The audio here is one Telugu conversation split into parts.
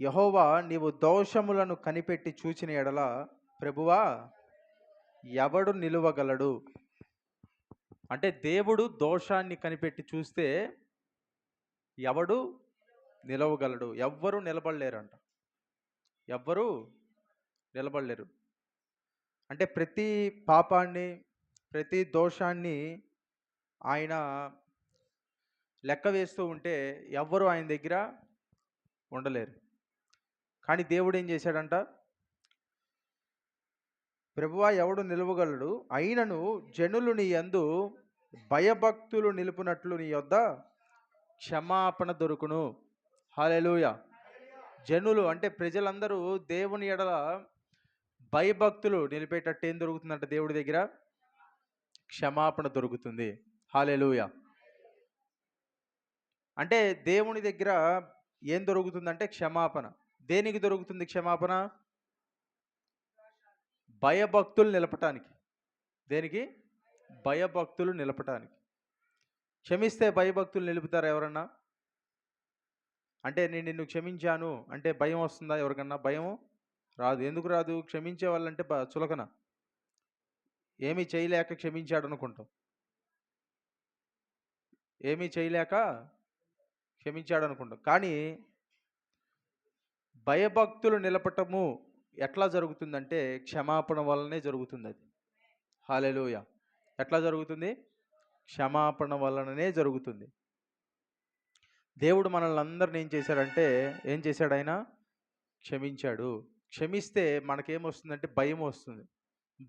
యెహోవా నీవు దోషములను కనిపెట్టి చూచిన ఎడల ప్రభువా ఎవడు నిలువగలడు? అంటే దేవుడు దోషాన్ని కనిపెట్టి చూస్తే ఎవడు నిలవగలడు? ఎవ్వరూ నిలబడలేరంట. ఎవ్వరూ నిలబడలేరు. అంటే ప్రతి పాపాన్ని, ప్రతి దోషాన్ని ఆయన లెక్క వేస్తూ ఉంటే ఎవ్వరూ ఆయన దగ్గర ఉండలేరు. కానీ దేవుడు ఏం చేశాడంట? ప్రభువా ఎవడు నిలువగలడు? అయినను జనులు నీ యందు భయభక్తులు నిలుపునట్లు నీ యొద్ద క్షమాపణ దొరుకును. హల్లెలూయా. జనులు అంటే ప్రజలందరూ దేవుని ఎడల భయభక్తులు నిలిపేటట్టు ఏం దొరుకుతుందంట దేవుడి దగ్గర? క్షమాపణ దొరుకుతుంది. హల్లెలూయా. అంటే దేవుని దగ్గర ఏం దొరుకుతుందంటే క్షమాపణ. దేనికి దొరుకుతుంది క్షమాపణ? భయభక్తులు నిలపటానికి. దేనికి? భయభక్తులు నిలపటానికి. క్షమిస్తే భయభక్తులు నిలుపుతారా ఎవరన్నా? అంటే నేను నిన్ను క్షమించాను అంటే భయం వస్తుందా ఎవరికన్నా? భయం రాదు. ఎందుకు రాదు? క్షమించే వాళ్ళంటే చులకన. ఏమీ చేయలేక క్షమించాడు అనుకుంటాం. ఏమీ చేయలేక క్షమించాడు అనుకుంటాం. కానీ భయభక్తులు నిలపటము ఎట్లా జరుగుతుందంటే క్షమాపణ వల్లనే జరుగుతుంది అది. హల్లెలూయా. ఎట్లా జరుగుతుంది? క్షమాపణ వలననే జరుగుతుంది. దేవుడు మనల్ని అందరిని ఏం చేశాడు ఆయన? క్షమించాడు. క్షమిస్తే మనకేమొస్తుందంటే భయం వస్తుంది,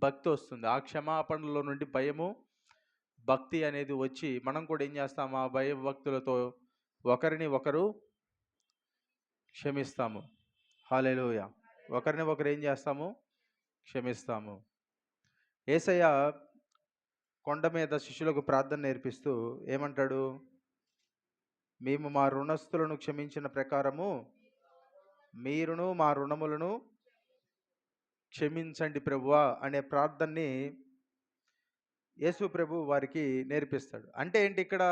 భక్తి వస్తుంది. ఆ క్షమాపణలో నుండి భయము, భక్తి అనేది వచ్చి మనం కూడా ఏం చేస్తాం? ఆ భయభక్తులతో ఒకరిని ఒకరు క్షమిస్తాము. హల్లెలూయా. ఒకరిని ఒకరు ఏం చేస్తాము? క్షమిస్తాము. యేసయ్య కొండ మీద శిష్యులకు ప్రార్థన నేర్పిస్తూ ఏమంటాడు? మేము మా రుణస్థులను క్షమించిన ప్రకారము మీరును మా రుణములను క్షమించండి ప్రభువా అనే ప్రార్థనని యేసు ప్రభు వారికి నేర్పిస్తాడు. అంటే ఏంటి ఇక్కడ?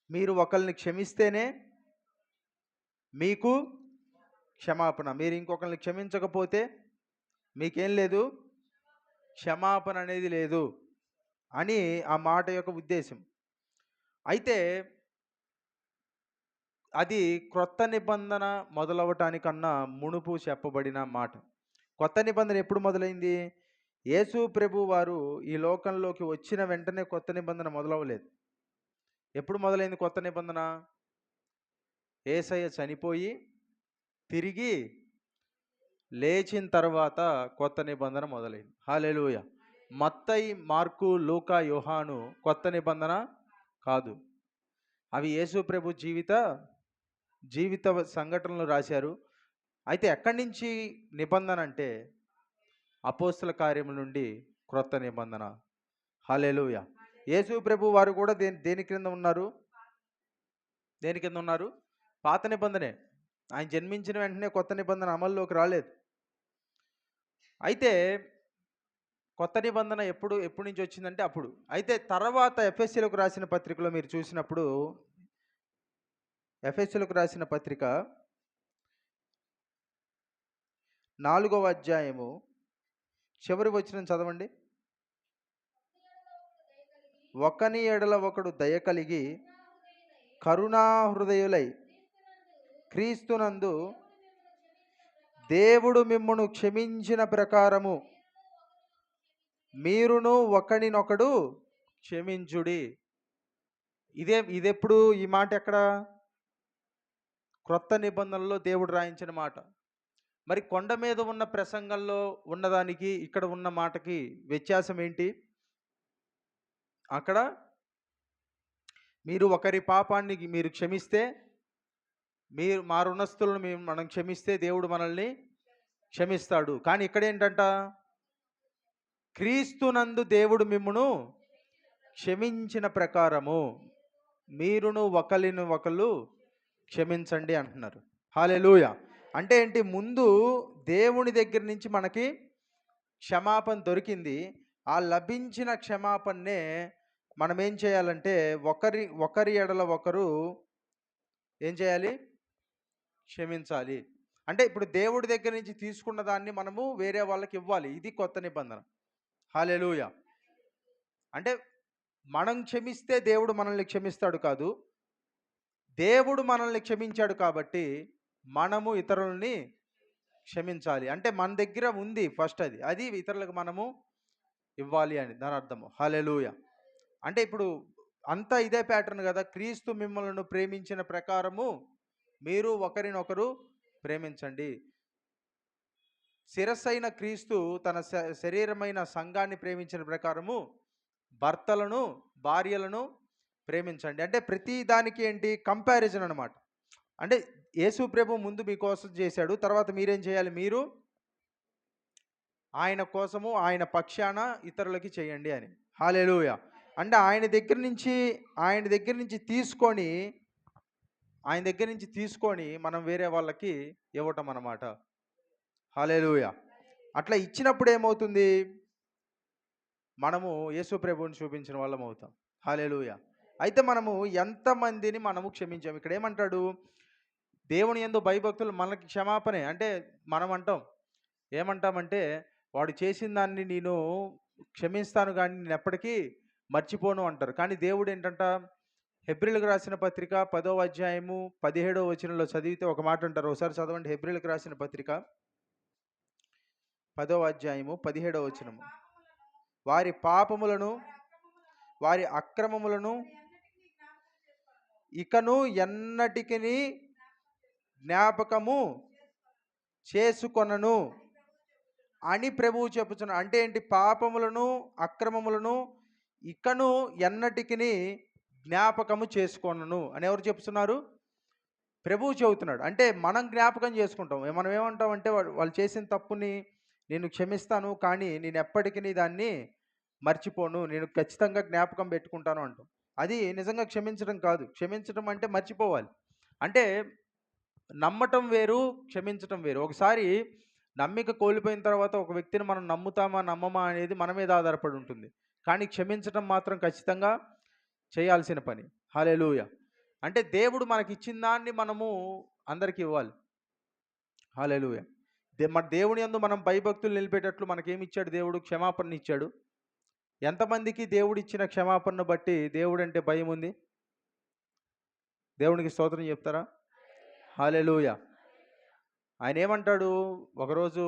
మీరు ఒకరిని క్షమిస్తేనే మీకు క్షమాపణ. మీరు ఇంకొకరిని క్షమించకపోతే మీకేం లేదు? క్షమాపణ అనేది లేదు అని ఆ మాట యొక్క ఉద్దేశం. అయితే అది క్రొత్త నిబంధన మొదలవటానికన్నా మునుపు చెప్పబడిన మాట. కొత్త నిబంధన ఎప్పుడు మొదలైంది? యేసు ప్రభు వారు ఈ లోకంలోకి వచ్చిన వెంటనే కొత్త నిబంధన మొదలవలేదు. ఎప్పుడు మొదలైంది కొత్త నిబంధన? యేసయ్య చనిపోయి తిరిగి లేచిన తర్వాత కొత్త నిబంధన మొదలైంది. హల్లెలూయా. మత్తయి, మార్కు, లూకా, యోహాను కొత్త నిబంధన కాదు. అవి యేసు ప్రభు జీవిత సంఘటనలు రాశారు. అయితే ఎక్కడి నుంచి నిబంధన అంటే అపోస్తల కార్యముల నుండి క్రొత్త నిబంధన. హల్లెలూయా. యేసు ప్రభు వారు కూడా దేని కింద ఉన్నారు? దేని కింద ఉన్నారు? పాత నిబంధనే. ఆయన జన్మించిన వెంటనే కొత్త నిబంధన అమల్లోకి రాలేదు. అయితే కొత్త నిబంధన ఎప్పటి నుంచి వచ్చిందంటే అప్పుడు. అయితే తర్వాత ఎఫెసీయులకు రాసిన పత్రికలో మీరు చూసినప్పుడు ఎఫెసీయులకు రాసిన పత్రిక 4వ అధ్యాయము చివరి వచనం చదవండి. ఒకని ఎడల ఒకడు దయ కలిగి కరుణా హృదయులై క్రీస్తునందు దేవుడు మిమ్మును క్షమించిన ప్రకారము మీరును ఒకనినొకడు క్షమించుడి. ఇదెప్పుడు? ఈ మాట ఎక్కడ? క్రొత్త నిబంధనలో దేవుడు రాయించిన మాట. మరి కొండ మీద ఉన్న ప్రసంగంలో ఉన్నదానికి ఇక్కడ ఉన్న మాటకి వ్యత్యాసం ఏంటి? అక్కడ మీరు ఒకరి పాపాన్ని మీరు క్షమిస్తే, మీరు మా రుణస్థులను మనం క్షమిస్తే దేవుడు మనల్ని క్షమిస్తాడు. కానీ ఇక్కడ ఏంటంట? క్రీస్తునందు దేవుడు మిమ్మును క్షమించిన ప్రకారము మీరును ఒకరిని ఒకరు క్షమించండి అంటున్నారు. హల్లెలూయా. అంటే ఏంటి? ముందు దేవుని దగ్గర నుంచి మనకి క్షమాపణ దొరికింది. ఆ లభించిన క్షమాపణనే మనం ఏం చేయాలంటే ఒకరి ఎడల ఒకరు ఏం చేయాలి? క్షమించాలి. అంటే ఇప్పుడు దేవుడి దగ్గర నుంచి తీసుకున్న దాన్ని మనము వేరే వాళ్ళకి ఇవ్వాలి. ఇది కొత్త నిబంధన. హల్లెలూయా. అంటే మనం క్షమిస్తే దేవుడు మనల్ని క్షమిస్తాడు కాదు. దేవుడు మనల్ని క్షమించాడు కాబట్టి మనము ఇతరులని క్షమించాలి. అంటే మన దగ్గర ఉంది ఫస్ట్ అది. అది ఇతరులకు మనము ఇవ్వాలి అని దాని అర్థము. హల్లెలూయా. అంటే ఇప్పుడు అంతా ఇదే ప్యాటర్న్ కదా. క్రీస్తు మిమ్మల్ని ప్రేమించిన ప్రకారము మీరు ఒకరినొకరు ప్రేమించండి. శిరస్సైన క్రీస్తు తన శరీరమైన సంఘాన్ని ప్రేమించిన ప్రకారము భర్తలను భార్యలను ప్రేమించండి. అంటే ప్రతి దానికి ఏంటి కంపారిజన్ అనమాట. అంటే యేసు ప్రభు ముందు మీకోసం చేశాడు, తర్వాత మీరేం చేయాలి? మీరు ఆయన కోసము ఆయన పక్షాన ఇతరులకి చేయండి అని. హల్లెలూయా. అంటే ఆయన దగ్గర నుంచి తీసుకొని మనం వేరే వాళ్ళకి ఇవ్వటం అన్నమాట. హల్లెలూయా. అట్లా ఇచ్చినప్పుడు ఏమవుతుంది? మనము యేసు ప్రభువుని చూపించిన వాళ్ళం అవుతాం. హల్లెలూయా. అయితే మనము ఎంతమందిని మనము క్షమించాము? ఇక్కడ ఏమంటాడు? దేవుని యందు భయభక్తులు మనకి క్షమాపణే. అంటే మనం ఏమంటామంటే వాడు చేసిన దాన్ని నేను క్షమిస్తాను కానీ నేను ఎప్పటికీ మర్చిపోను అంటారు. కానీ దేవుడు ఏంటంట, హెబ్రీలకు రాసిన పత్రిక 10వ అధ్యాయము 17వ వచనంలో చదివితే ఒక మాట అంటారు. ఒకసారి చదవండి. హెబ్రీలకు రాసిన పత్రిక 10వ అధ్యాయము 17వ వచనము. వారి పాపములను వారి అక్రమములను ఇకను ఎన్నటికి జ్ఞాపకము చేసుకొనను అని ప్రభువు చెప్పుచున్నాడు. అంటే ఏంటి? పాపములను అక్రమములను ఇకను ఎన్నటికి జ్ఞాపకము చేసుకొనను అని ఎవరు చెప్తున్నారు? ప్రభువు చెబుతున్నాడు. అంటే మనం జ్ఞాపకం చేసుకుంటాం. మనం ఏమంటామంటే వాళ్ళు చేసిన తప్పుని నేను క్షమిస్తాను కానీ నేను ఎప్పటికీ దాన్ని మర్చిపోను, నేను ఖచ్చితంగా జ్ఞాపకం పెట్టుకుంటాను అంటాం. అది నిజంగా క్షమించడం కాదు. క్షమించడం అంటే మర్చిపోవాలి. అంటే నమ్మటం వేరు, క్షమించటం వేరు. ఒకసారి నమ్మిక కోల్పోయిన తర్వాత ఒక వ్యక్తిని మనం నమ్ముతామా నమ్మమా అనేది మన మీద ఆధారపడి ఉంటుంది. కానీ క్షమించటం మాత్రం ఖచ్చితంగా చేయాల్సిన పని. హల్లెలూయా. అంటే దేవుడు మనకి ఇచ్చిన దాన్ని మనము అందరికీ ఇవ్వాలి. హల్లెలూయా. మన దేవుని యందు మనం భయభక్తులు నిలిపేటట్లు మనకేమి ఇచ్చాడు? దేవుడు క్షమాపణ ఇచ్చాడు. ఎంతమందికి దేవుడు ఇచ్చిన క్షమాపణను బట్టి దేవుడు అంటే భయం ఉంది? దేవునికి స్తోత్రం చెప్తారా? హల్లెలూయా. ఆయన ఏమంటాడు? ఒకరోజు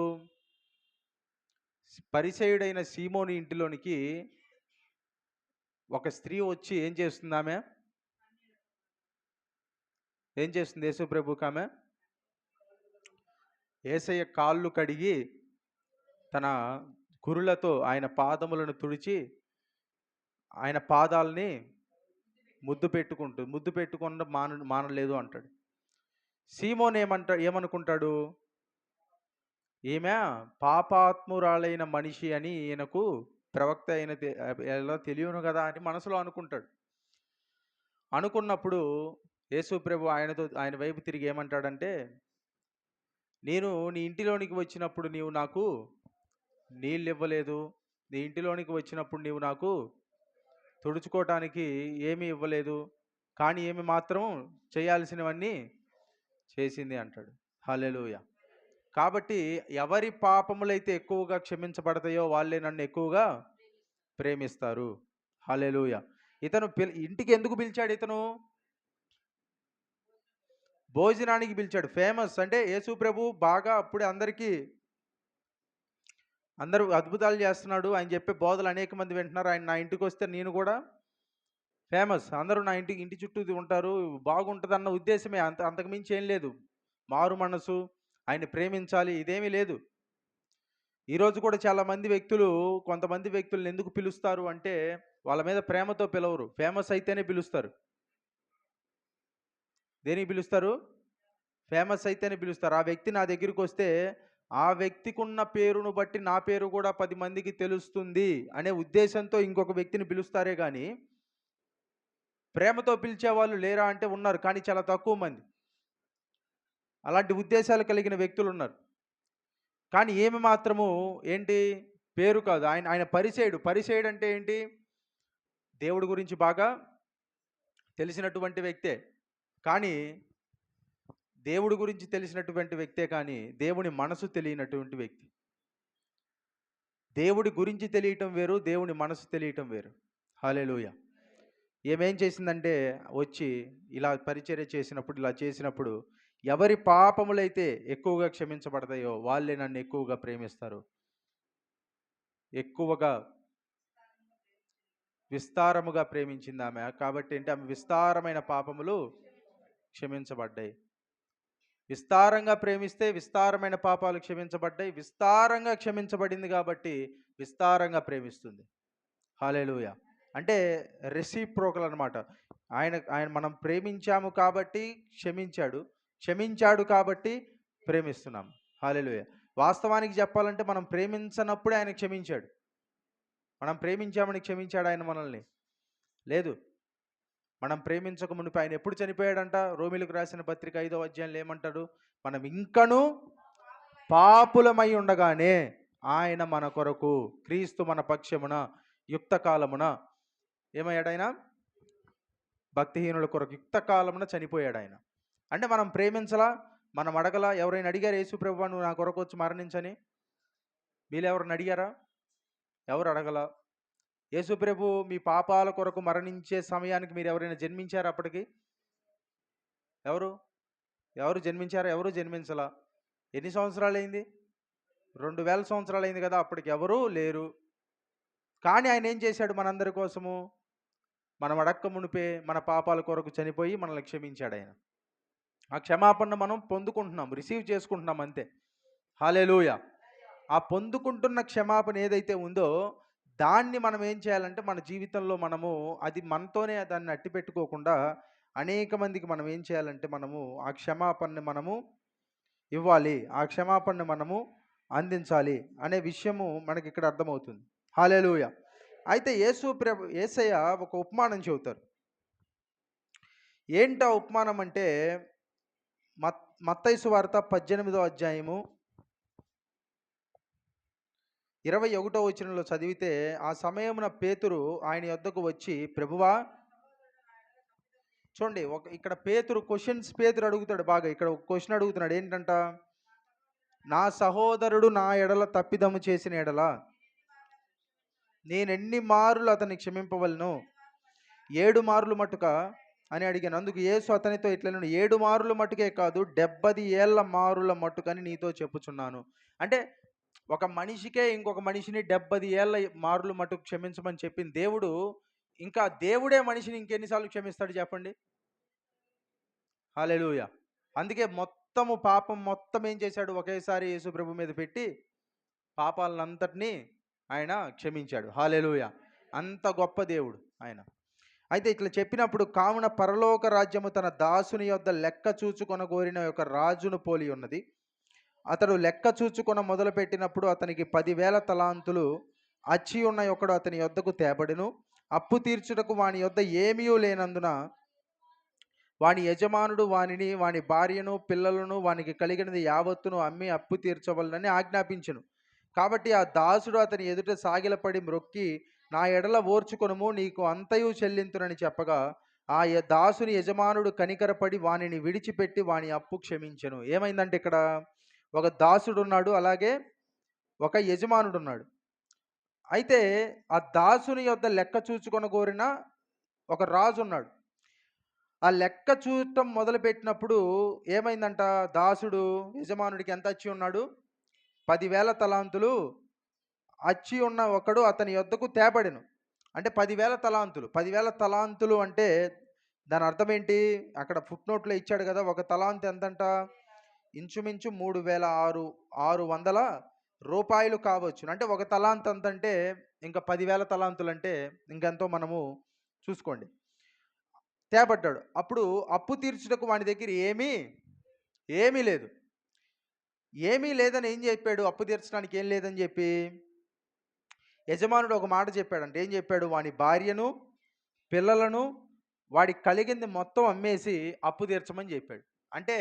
పరిసయ్యుడైన సీమోని ఇంటిలోనికి ఒక స్త్రీ వచ్చి ఏం చేస్తుంది? ఏం చేస్తుంది యేసు ప్రభువుకి? ఆమె యేసయ్య కాళ్ళు కడిగి తన కురులతో ఆయన పాదములను తుడిచి ఆయన పాదాలని ముద్దు పెట్టుకుండా మానలేదు అంటాడు. సీమోన్ ఏమనుకుంటాడు? ఈమె పాపాత్మురాలైన మనిషి అని ఈయనకు ప్రవక్త అయిన ఎలా తెలియను కదా అని మనసులో అనుకుంటాడు. అనుకున్నప్పుడు యేసు ప్రభు ఆయన వైపు తిరిగి ఏమంటాడంటే, నేను నీ ఇంటిలోనికి వచ్చినప్పుడు నీవు నాకు నీళ్ళు ఇవ్వలేదు, నీ ఇంటిలోనికి వచ్చినప్పుడు నీవు నాకు తుడుచుకోవటానికి ఏమీ ఇవ్వలేదు, కానీ ఏమి మాత్రం చేయాల్సినవన్నీ చేసింది అంటాడు. హల్లెలూయా. కాబట్టి ఎవరి పాపములైతే ఎక్కువగా క్షమించబడతాయో వాళ్ళే నన్ను ఎక్కువగా ప్రేమిస్తారు. హల్లెలూయా. ఇతను ఇంటికి ఎందుకు పిలిచాడు? ఇతను భోజనానికి పిలిచాడు. ఫేమస్ అంటే యేసు ప్రభు బాగా అప్పుడే అందరూ అద్భుతాలు చేస్తున్నాడు. ఆయన చెప్పే బోధలు అనేక మంది వింటున్నారు. ఆయన నా ఇంటికి వస్తే నేను కూడా ఫేమస్, అందరూ నా ఇంటి చుట్టూ ఉంటారు, బాగుంటుందన్న ఉద్దేశమే. అంతకు మించి ఏం లేదు. మారు మనసు, ఆయన ప్రేమించాలి, ఇదేమీ లేదు. ఈరోజు కూడా కొంతమంది వ్యక్తులను ఎందుకు పిలుస్తారు అంటే వాళ్ళ మీద ప్రేమతో పిలవరు, ఫేమస్ అయితేనే పిలుస్తారు. దేనికి పిలుస్తారు? ఫేమస్ అయితేనే పిలుస్తారు. ఆ వ్యక్తి నా దగ్గరికి వస్తే ఆ వ్యక్తికి ఉన్న పేరును బట్టి నా పేరు కూడా 10 మందికి తెలుస్తుంది అనే ఉద్దేశంతో ఇంకొక వ్యక్తిని పిలుస్తారే కానీ ప్రేమతో పిలిచేవాళ్ళు లేరా అంటే ఉన్నారు, కానీ చాలా తక్కువ మంది. అలాంటి ఉద్దేశాలు కలిగిన వ్యక్తులు ఉన్నారు. కానీ ఏమి మాత్రము ఏంటి? పేరు కాదు. ఆయన పరిసయ్యుడు అంటే ఏంటి? దేవుడి గురించి బాగా తెలిసినటువంటి వ్యక్తే. కానీ దేవుడి గురించి తెలిసినటువంటి వ్యక్తే కానీ దేవుని మనసు తెలియనటువంటి వ్యక్తి. దేవుడి గురించి తెలియటం వేరు, దేవుని మనసు తెలియటం వేరు. హల్లెలూయా. ఏమేం చేసిందంటే వచ్చి ఇలా పరిచర్య చేసినప్పుడు, ఇలా చేసినప్పుడు ఎవరి పాపములైతే ఎక్కువగా క్షమించబడతాయో వాళ్ళే నన్ను ఎక్కువగా ప్రేమిస్తారు. ఎక్కువగా విస్తారముగా ప్రేమించింది ఆమె. కాబట్టి ఏంటి, ఆమె విస్తారమైన పాపములు క్షమించబడ్డాయి. విస్తారంగా ప్రేమిస్తే విస్తారమైన పాపాలు క్షమించబడ్డాయి. విస్తారంగా క్షమించబడింది కాబట్టి విస్తారంగా ప్రేమిస్తుంది. హల్లెలూయా. అంటే రెసిప్రోకల్ అనమాట. ఆయన ఆయన మనం ప్రేమించాము కాబట్టి క్షమించాడు, క్షమించాడు కాబట్టి ప్రేమిస్తున్నాం. హల్లెలూయా. వాస్తవానికి చెప్పాలంటే మనం ప్రేమించనప్పుడే ఆయన క్షమించాడు. మనం ప్రేమించామని క్షమించాడు ఆయన మనల్ని? లేదు. మనం ప్రేమించక మునుపు ఆయన ఎప్పుడు చనిపోయాడంట? రోమిలకు రాసిన పత్రిక 5వ అధ్యాయంలో ఏమంటాడు? మనం ఇంకనూ పాపులమై ఉండగానే ఆయన మన కొరకు, క్రీస్తు మన పక్షమున యుక్త కాలమున ఏమయ్యాడు ఆయన? భక్తిహీనుల కొరకు యుక్త కాలమున చనిపోయాడు ఆయన. అంటే మనం ప్రేమించలా, మనం అడగలా. ఎవరైనా అడిగారు యేసు ప్రభువా నువ్వు నా కొరకు వచ్చి మరణించని? వీళ్ళెవరిని అడిగారా? ఎవరు అడగలా. యేసు ప్రభు మీ పాపాల కొరకు మరణించే సమయానికి మీరు ఎవరైనా జన్మించారా అప్పటికి? ఎవరు ఎవరు జన్మించారా? ఎవరు జన్మించలా. ఎన్ని సంవత్సరాలైంది? 2000 సంవత్సరాలైంది కదా. అప్పటికి ఎవరూ లేరు. కానీ ఆయన ఏం చేశాడు మనందరి కోసము? మనం అడక్క మునిపే మన పాపాల కొరకు చనిపోయి మనల్ని క్షమించాడు ఆయన. ఆ క్షమాపణ మనం పొందుకుంటున్నాం, రిసీవ్ చేసుకుంటున్నాం అంతే. హల్లెలూయా. ఆ పొందుకుంటున్న క్షమాపణ ఏదైతే ఉందో దాన్ని మనం ఏం చేయాలంటే మన జీవితంలో మనము అది మనతోనే దాన్ని అట్టి పెట్టుకోకుండా అనేక మందికి మనం ఏం చేయాలంటే మనము ఆ క్షమాపణని మనము ఇవ్వాలి, ఆ క్షమాపణని మనము అందించాలి అనే విషయము మనకి ఇక్కడ అర్థమవుతుంది. హల్లెలూయా. అయితే యేసయ్య ఒక ఉపమానం చెబుతారు. ఏంటా ఉపమానం అంటే మత్తయి సువార్త 18వ అధ్యాయము 21వ వచనంలో చదివితే, ఆ సమయమున పేతురు ఆయన యొద్దకు వచ్చి ప్రభువా, చూడండి ఇక్కడ పేతురు అడుగుతాడు. బాగా ఇక్కడ ఒక క్వశ్చన్ అడుగుతున్నాడు. ఏంటంట? నా సహోదరుడు నా ఎడల తప్పిదము చేసిన ఎడల నేను ఎన్ని మారులు అతన్ని క్షమింపవలను? 7 మార్లు మటుక అని అడిగాను. అందుకు యేసు అతనితో ఇట్లా 7 మారుల మటుకే కాదు 70 ఏళ్ల మారుల మటుకని నీతో చెప్పుచున్నాను. అంటే ఒక మనిషికే ఇంకొక మనిషిని 70 ఏళ్ల మారులు మటుకు క్షమించమని చెప్పిన దేవుడు, ఇంకా దేవుడే మనిషిని ఇంకెన్నిసార్లు క్షమిస్తాడు చెప్పండి? హల్లెలూయా. అందుకే పాపం మొత్తం ఏం చేశాడు? ఒకేసారి యేసు ప్రభు మీద పెట్టి పాపాలనంతటినీ ఆయన క్షమించాడు. హల్లెలూయా. అంత గొప్ప దేవుడు ఆయన. అయితే ఇట్లా చెప్పినప్పుడు, కావున పరలోక రాజ్యము తన దాసుని యొద్ద లెక్క చూచుకొన కోరిన ఒక రాజును పోలి ఉన్నది. అతడు లెక్క చూచుకొన మొదలుపెట్టినప్పుడు అతనికి 10,000 తలాంతులు అచ్చి ఉన్న ఒకడు అతని యొద్దకు తేబడెను. అప్పు తీర్చుటకు వాని యొద్ద ఏమీ లేనందున వాని యజమానుడు వానిని, వాని భార్యను, పిల్లలను, వానికి కలిగినది యావత్తును అమ్మి అప్పు తీర్చవలనని ఆజ్ఞాపించెను. కాబట్టి ఆ దాసుడు అతని ఎదుట సాగిలపడి మ్రొక్కి, నా ఎడల ఓర్చుకొనుము, నీకు అంతయు చెల్లింతునని చెప్పగా, ఆ దాసుని యజమానుడు కనికరపడి వానిని విడిచిపెట్టి వాని అప్పు క్షమించెను. ఏమైందంటే ఇక్కడ ఒక దాసుడు ఉన్నాడు, అలాగే ఒక యజమానుడు ఉన్నాడు. అయితే ఆ దాసుని యొద్ద లెక్క చూచుకొన కోరిన ఒక రాజు ఉన్నాడు. ఆ లెక్క చూడటం మొదలుపెట్టినప్పుడు ఏమైందంట? దాసుడు యజమానుడికి ఎంత అచ్చి ఉన్నాడు? 10,000 తలాంతులు అచ్చి ఉన్న ఒకడు అతని యొద్దకు తేబడెను. అంటే 10,000 తలాంతులు. 10,000 తలాంతులు అంటే దాని అర్థం ఏంటి? అక్కడ ఫుట్ నోట్లో ఇచ్చాడు కదా. ఒక తలాంతు ఎంతంట? ఇంచుమించు 3,600 రూపాయలు కావచ్చు. అంటే ఒక తలాంత్ అంతంటే ఇంకా 10,000 తలాంతులు అంటే ఇంకెంతో మనము చూసుకోండి. తేబడ్డాడు. అప్పుడు అప్పు తీర్చుటకు వాని దగ్గర ఏమీ లేదు. ఏమీ లేదని ఏం చెప్పాడు? అప్పు తీర్చడానికి ఏం లేదని చెప్పి యజమానుడు ఒక మాట చెప్పాడంటే ఏం చెప్పాడు? వాని భార్యను, పిల్లలను, వాడికి కలిగింది మొత్తం అమ్మేసి అప్పు తీర్చమని చెప్పాడు. అంటే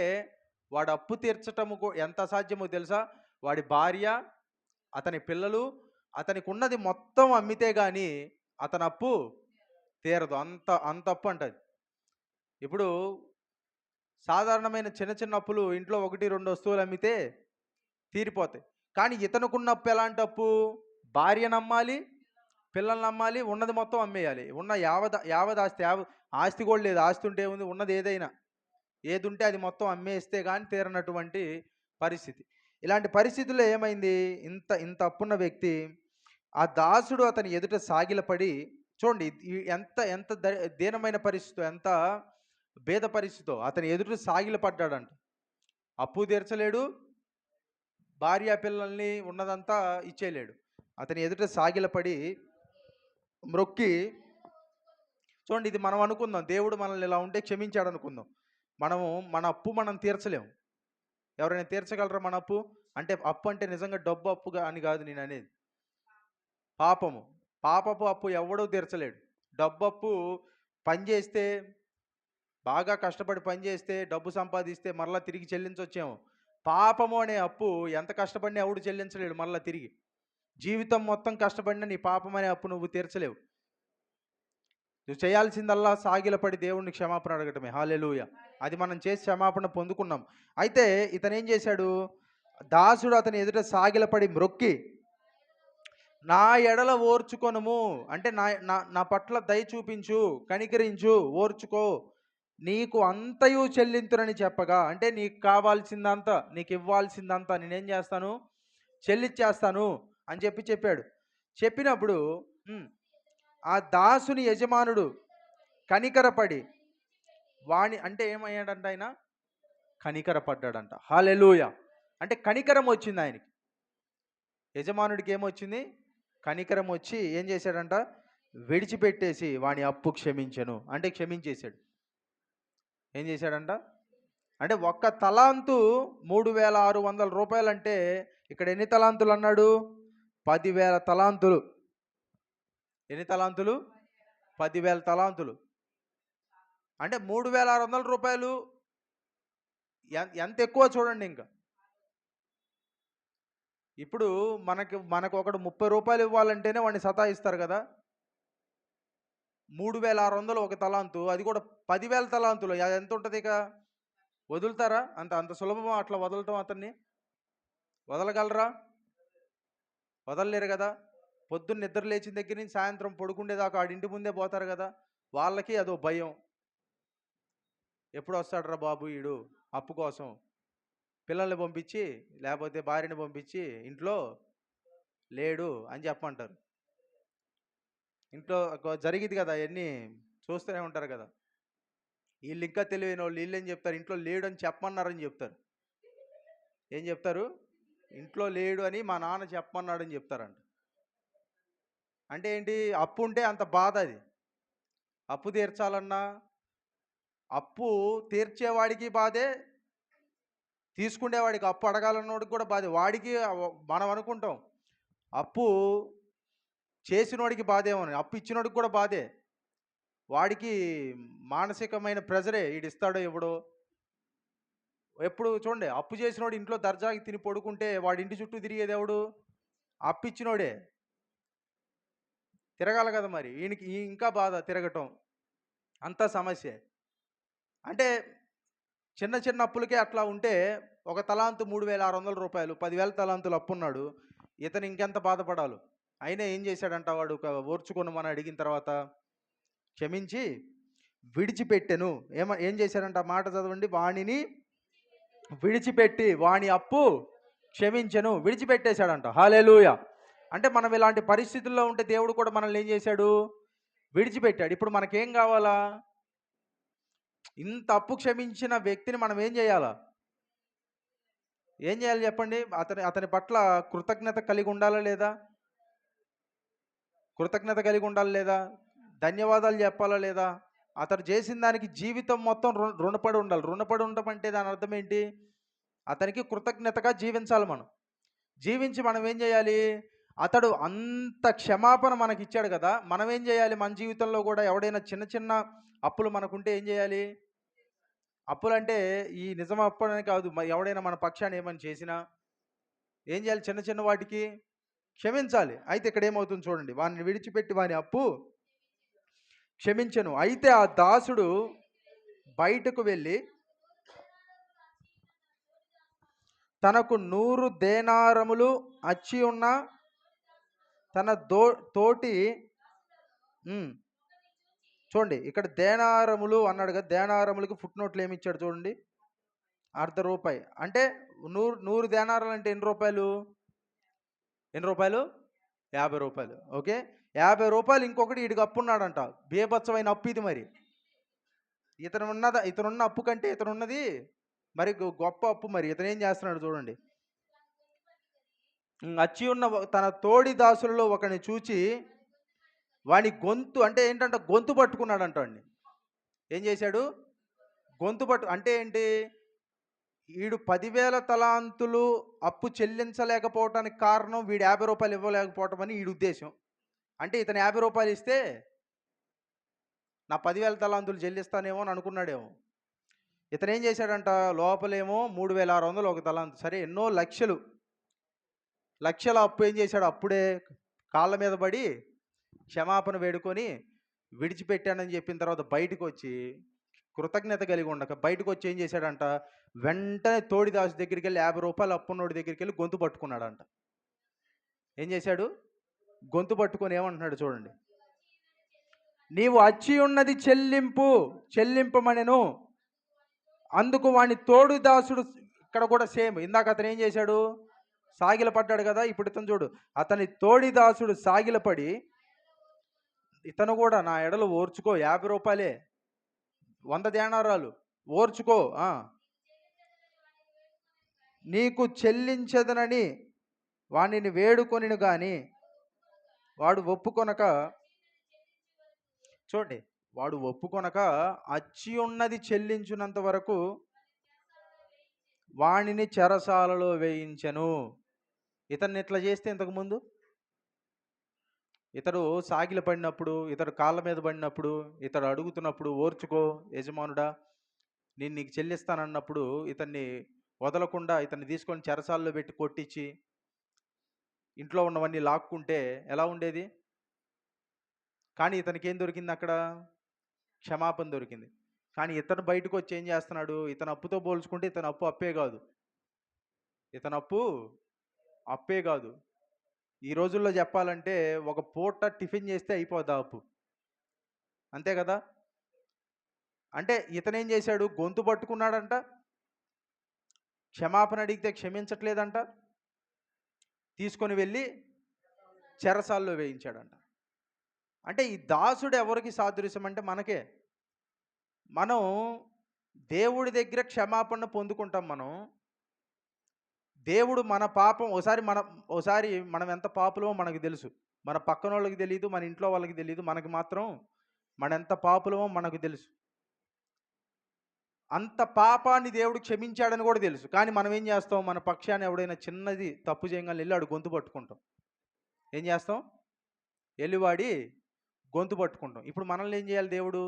వాడు అప్పు తీర్చటము ఎంత అసాధ్యమో తెలుసా? వాడి భార్య, అతని పిల్లలు, అతనికి ఉన్నది మొత్తం అమ్మితే కానీ అతని అప్పు తీరదు. అంత అప్పు అంటది. ఇప్పుడు సాధారణమైన చిన్న చిన్న అప్పులు ఇంట్లో 1, 2 వస్తువులు అమ్మితే తీరిపోతాయి. కానీ ఇతనుకున్న అప్పు ఎలాంటి అప్పు? భార్యను నమ్మాలి, పిల్లల్ని నమ్మాలి, ఉన్నది మొత్తం అమ్మేయాలి. ఉన్న యావద్ ఆస్తి ఆస్తి కూడా లేదు. ఆస్తి ఉంటే ఏముంది? ఉన్నది ఏదైనా ఏదుంటే అది మొత్తం అమ్మేస్తే కానీ తీరనటువంటి పరిస్థితి. ఇలాంటి పరిస్థితుల్లో ఏమైంది? ఇంత ఇంత అప్పున్న వ్యక్తి, ఆ దాసుడు అతని ఎదుట సాగిలపడి, చూడండి ఎంత ఎంత దీనమైన పరిస్థితో, ఎంత భేద పరిస్థితో అతని ఎదుట సాగిలపడ్డాడంట. అప్పు తీర్చలేడు, భార్య పిల్లల్ని ఉన్నదంతా ఇచ్చేయలేడు. అతని ఎదుట సాగిలపడి మ్రొక్కి, చూడండి ఇది మనం అనుకుందాం, దేవుడు మనల్ని ఇలా ఉంటే క్షమించాడు అనుకుందాం. మన అప్పు మనం తీర్చలేము. ఎవరైనా తీర్చగలరా మన అప్పు? అంటే అప్పు అంటే నిజంగా డబ్బు అప్పుగా అని కాదు నేను అనేది, పాపము. పాపపు అప్పు ఎవడూ తీర్చలేడు. డబ్బు అప్పు పనిచేస్తే, బాగా కష్టపడి పనిచేస్తే, డబ్బు సంపాదిస్తే మరలా తిరిగి చెల్లించొచ్చేమో. పాపము అనే అప్పు ఎంత కష్టపడినా ఎవడు చెల్లించలేడు మరలా తిరిగి. జీవితం మొత్తం కష్టపడినా నీ పాపం అనే అప్పు నువ్వు తీర్చలేవు. నువ్వు చేయాల్సిందల్లా సాగిలపడి దేవుణ్ణి క్షమాపణ అడగటమే. హల్లెలూయా. అది మనం చేసి క్షమాపణ పొందుకున్నాం. అయితే ఇతను ఏం చేశాడు? దాసుడు అతని ఎదుట సాగిలపడి మ్రొక్కి, నా ఎడల ఓర్చుకొనుము, అంటే నా పట్ల దయ చూపించు, కనికరించు, ఓర్చుకో, నీకు అంతయు చెల్లింతునని చెప్పగా, అంటే నీకు కావాల్సిందంతా, నీకు ఇవ్వాల్సిందంతా నేనేం చేస్తాను? చెల్లిచ్చేస్తాను అని చెప్పాడు. చెప్పినప్పుడు ఆ దాసుని యజమానుడు కనికరపడి అంటే ఏమయ్యాడంట? ఆయన కనికరపడ్డాడంట. హల్లెలూయా. అంటే కనికరం వచ్చింది ఆయనకి. యజమానుడికి ఏమొచ్చింది? కనికరం వచ్చి ఏం చేశాడంట? విడిచిపెట్టేసి వాని అప్పు క్షమించెను. అంటే క్షమించేశాడు. ఏం చేశాడంట? అంటే ఒక్క తలాంతు 3600 రూపాయలు. అంటే ఇక్కడ ఎన్ని తలాంతులు అన్నాడు? 10,000 తలాంతులు. ఎన్ని తలాంతులు? 10,000 తలాంతులు. అంటే 3600 రూపాయలు ఎంత ఎక్కువ చూడండి. ఇంకా ఇప్పుడు మనకు ఒకడు 30 రూపాయలు ఇవ్వాలంటేనే వాడిని సతాయిస్తారు కదా. 3600 ఒక తలాంతు, అది కూడా 10,000 తలాంతులు. అది ఎంత ఉంటుంది? ఇక వదులుతారా? అంత సులభమా అట్లా వదలటం? అతన్ని వదలగలరా? వదలలేరు కదా. పొద్దున్న నిద్ర లేచిన దగ్గర నుంచి సాయంత్రం పడుకుండేదాకా ఆడింటి ముందే పోతారు కదా. వాళ్ళకి అదో భయం, ఎప్పుడు వస్తాడరా బాబు ఈడు అప్పు కోసం. పిల్లల్ని పంపించి, లేకపోతే భార్యని పంపించి ఇంట్లో లేడు అని చెప్పమంటారు. ఇంట్లో జరిగింది కదా, అవన్నీ చూస్తూనే ఉంటారు కదా. వీళ్ళు ఇంకా తెలివైన వాళ్ళు, వీళ్ళు ఏం చెప్తారు? ఇంట్లో లేడు అని చెప్పమన్నారని చెప్తారు. ఏం చెప్తారు? ఇంట్లో లేడు అని మా నాన్న చెప్పమన్నాడని చెప్తారంట. అంటే ఏంటి? అప్పు ఉంటే అంత బాధ. అది అప్పు తీర్చాలన్నా, అప్పు తీర్చేవాడికి బాధే, తీసుకునేవాడికి, అప్పు అడగాలన్నోడికి కూడా బాధే. వాడికి మనం అనుకుంటాం అప్పు చేసినోడికి బాధేమో, అప్పు ఇచ్చినోడికి కూడా బాధే. వాడికి మానసికమైన ప్రెజరే, ఈడిస్తాడో ఇవ్వడో. ఎప్పుడు చూడండి, అప్పు చేసినోడు ఇంట్లో దర్జాకి తిని పడుకుంటే వాడి ఇంటి చుట్టూ తిరిగేది ఎవడు? అప్పు ఇచ్చినోడే. తిరగాలి కదా మరి. ఈయనకి ఇంకా బాధ తిరగటం, అంతా సమస్య. అంటే చిన్న చిన్న అప్పులకే అట్లా ఉంటే, ఒక తలాంతు 3600 రూపాయలు, 10,000 తలాంతులు అప్పున్నాడు. ఇతను ఇంకెంత బాధపడాలి. అయినా ఏం చేశాడంట వాడు? ఓర్చుకొనమని అడిగిన తర్వాత క్షమించి విడిచిపెట్టెను. ఏం చేశాడంట? మాట చదవండి. వాణిని విడిచిపెట్టి వాని అప్పు క్షమించెను. విడిచిపెట్టేశాడంట. హల్లెలూయా. అంటే మనం ఇలాంటి పరిస్థితుల్లో ఉంటే దేవుడు కూడా మనల్ని ఏం చేశాడు? విడిచిపెట్టాడు. ఇప్పుడు మనకేం కావాలా? ఇంత అప్పు క్షమించిన వ్యక్తిని మనం ఏం చేయాలా? ఏం చేయాలి చెప్పండి? అతని పట్ల కృతజ్ఞత కలిగి ఉండాలా లేదా? కృతజ్ఞత కలిగి ఉండాలి లేదా? ధన్యవాదాలు చెప్పాలా లేదా? అతను చేసిన దానికి జీవితం మొత్తం రుణపడి ఉండాలి. రుణపడి ఉండమంటే దాని అర్థం ఏంటి? అతనికి కృతజ్ఞతగా జీవించాలి. మనం జీవించి మనం ఏం చేయాలి? అతడు అంత క్షమాపణ మనకి ఇచ్చాడు కదా, మనం ఏం చేయాలి? మన జీవితంలో కూడా ఎవడైనా చిన్న చిన్న అప్పులు మనకుంటే ఏం చేయాలి? అప్పులంటే ఈ నిజం అప్పులని కాదు, ఎవడైనా మన పక్షాన్ని ఏమైనా చేసినా ఏం చేయాలి? చిన్న చిన్న వాటికి క్షమించాలి. అయితే ఇక్కడ ఏమవుతుంది చూడండి. వాడిని విడిచిపెట్టి వాని అప్పు క్షమించెను. అయితే ఆ దాసుడు బయటకు వెళ్ళి తనకు 100 దేనారములు అచ్చి ఉన్న తన తోటి చూడండి, ఇక్కడ దేనారములు అన్నాడు కదా, దేనారములకి ఫుట్ నోట్లు ఏమి ఇచ్చాడు చూడండి, ₹1/2. అంటే 100 దేనారాలు అంటే ఎన్ని రూపాయలు? 50 రూపాయలు. ఓకే, 50 రూపాయలు ఇంకొకటి వీడికి అప్పు ఉన్నాడంట, బీభత్సమైన అప్పు ఇది. మరి ఇతనున్న అప్పు కంటే ఇతనున్నది మరి గొప్ప అప్పు. మరి ఇతను ఏం చేస్తున్నాడు చూడండి, అచ్చి ఉన్న తన తోడి దాసులలో ఒకరిని చూచి వాని గొంతు, అంటే ఏంటంటే గొంతు పట్టుకున్నాడంట అండి. ఏం చేశాడు? గొంతు అంటే ఏంటి? వీడు 10,000 తలాంతులు అప్పు చెల్లించలేకపోవటానికి కారణం వీడు 50 రూపాయలు ఇవ్వలేకపోవటం అని వీడి ఉద్దేశం. అంటే ఇతను 50 రూపాయలు ఇస్తే నా 10,000 తలాంతులు చెల్లిస్తానేమో అని అనుకున్నాడేమో. ఇతను ఏం చేశాడంట, లోపలేమో 3,600 ఒక తలాంతు. సరే, ఎన్నో లక్షల అప్పు ఏం చేశాడు? అప్పుడే కాళ్ళ మీద పడి క్షమాపణ వేడుకొని విడిచిపెట్టానని చెప్పిన తర్వాత బయటకు వచ్చి కృతజ్ఞత కలిగి ఉండక బయటకు వచ్చి ఏం చేశాడంట, వెంటనే తోడి దాసు దగ్గరికి వెళ్ళి 50 రూపాయలు అప్పున్నోడి దగ్గరికి వెళ్ళి గొంతు పట్టుకున్నాడంట. ఏం చేశాడు? గొంతు పట్టుకొని ఏమంటున్నాడు చూడండి, నీవు అచ్చి ఉన్నది చెల్లింపమనెను. అందుకు వాని తోడు దాసుడు, ఇక్కడ కూడా సేమ్, ఇందాక అతను ఏం చేశాడు? సాగిల పడ్డాడు కదా, ఇప్పుడు ఇతను చూడు, అతని తోడి దాసుడు సాగిలపడి ఇతను కూడా నా ఎడలు ఓర్చుకో, 50 రూపాయలే, 100 దేనారాలు ఓర్చుకో, నీకు చెల్లించదనని వానిని వేడుకొనిను గాని వాడు ఒప్పుకొనక, చూడండి, వాడు ఒప్పుకొనక అచ్చి ఉన్నది చెల్లించినంత వరకు వాణిని చెరసాలలో వేయించెను. ఇతన్ని ఇట్లా చేస్తే ఇంతకుముందు ఇతడు సాగిల పడినప్పుడు, ఇతడు కాళ్ళ మీద పడినప్పుడు, ఇతడు అడుగుతున్నప్పుడు ఓర్చుకో యజమానుడా నేను నీకు చెల్లిస్తానన్నప్పుడు ఇతన్ని వదలకుండా ఇతన్ని తీసుకొని చెరసాల్లో పెట్టి కొట్టించి ఇంట్లో ఉన్నవన్నీ లాక్కుంటే ఎలా ఉండేది? కానీ ఇతనికి ఏం దొరికింది? అక్కడ క్షమాపణ దొరికింది. కానీ ఇతను బయటకు వచ్చి ఏం చేస్తున్నాడు? ఇతను అప్పుతో పోల్చుకుంటే ఇతను అప్పు అప్పే కాదు, ఇతను అప్పు అప్పే కాదు. ఈ రోజుల్లో చెప్పాలంటే ఒక పూట టిఫిన్ చేస్తే అయిపోద్ది అప్పు, అంతే కదా? అంటే ఇతనేం చేశాడు? గొంతు పట్టుకున్నాడంట, క్షమాపణ అడిగితే క్షమించట్లేదంట, తీసుకొని వెళ్ళి చెరసాల్లో వేయించాడంట. అంటే ఈ దాసుడు ఎవరికి సాదృశ్యం అంటే మనకే. మనం దేవుడి దగ్గర క్షమాపణ పొందుకుంటాం. దేవుడు మన పాపం ఓసారి మనం ఎంత పాపులమో మనకు తెలుసు, మన పక్కన వాళ్ళకి తెలియదు, మన ఇంట్లో వాళ్ళకి తెలియదు, మనకి మాత్రం మన ఎంత పాపులమో మనకు తెలుసు. అంత పాపాన్ని దేవుడు క్షమించాడని కూడా తెలుసు. కానీ మనం ఏం చేస్తాం? మన పక్షాన్ని ఎవడైనా చిన్నది తప్పు చేయగానే వెళ్ళి ఆడు గొంతు పట్టుకుంటాం. ఏం చేస్తాం? వెళ్ళివాడి గొంతు పట్టుకుంటాం. ఇప్పుడు మనల్ని ఏం చేయాలి? దేవుడు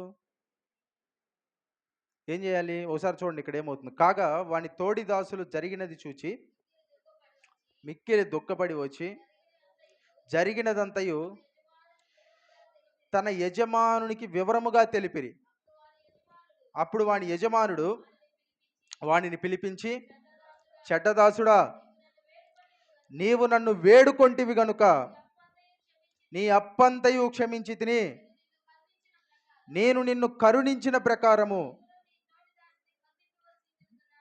ఏం చేయాలి? ఒకసారి చూడండి, ఇక్కడ ఏమవుతుంది. కాగా వాని తోడి దాసులు జరిగినది చూచి మిక్కిలి దుఃఖపడి వచ్చి జరిగినదంతయు తన యజమానునికి వివరముగా తెలిపిరి. అప్పుడు వాని యజమానుడు వానిని పిలిపించి, చెడ్డదాసుడా, నీవు నన్ను వేడుకొంటివి గనుక నీ అప్పంతయు క్షమించి తిని, నేను నిన్ను కరుణించిన ప్రకారము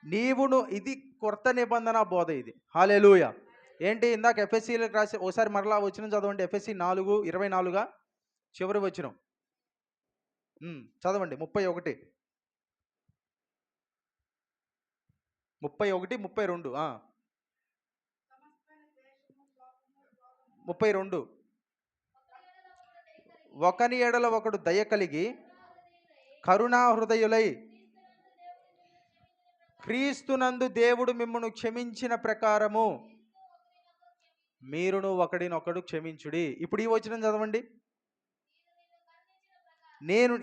నీవును. ఇది కొత్త నిబంధన బోధ ఇది. హల్లెలూయా. ఏంటి? ఇందాక ఎఫ్ఎస్సీలకు రాసి ఒకసారి మరలా వచనం చదవండి. ఎఫ్ఎస్సీ 4:24 చివరి వచనం చదవండి. 31, 32 32. ఒకని ఎడల ఒకడు దయ కలిగి కరుణా హృదయులై క్రీస్తునందు దేవుడు మిమ్మును క్షమించిన ప్రకారము మీరును ఒకడినొకడు క్షమించుడి. ఇప్పుడు ఈ వచనం చదవండి. నేను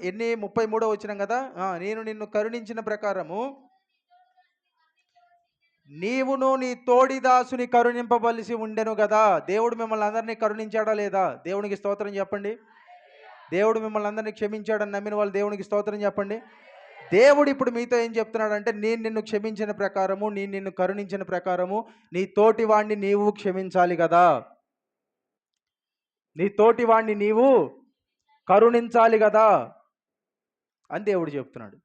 33వ వచనం కదా, నేను నిన్ను కరుణించిన ప్రకారము నీవును నీ తోడి దాసుని కరుణింపవలసి ఉండెను కదా. దేవుడు మిమ్మల్ని అందరినీ కరుణించాడా లేదా? దేవునికి స్తోత్రం చెప్పండి. దేవుడు మిమ్మల్ని అందరినీ క్షమించాడని నమ్మిన వాళ్ళు దేవునికి స్తోత్రం చెప్పండి. దేవుడు ఇప్పుడు మీతో ఏం చెప్తున్నాడంటే, నేను నిన్ను క్షమించిన ప్రకారము, నేను నిన్ను కరుణించిన ప్రకారము నీ తోటి వాణ్ణి నీవు క్షమించాలి కదా. నీ తోటి వాణ్ణి నీవు కరుణించాలి కదా అని దేవుడు చెప్తున్నాడు.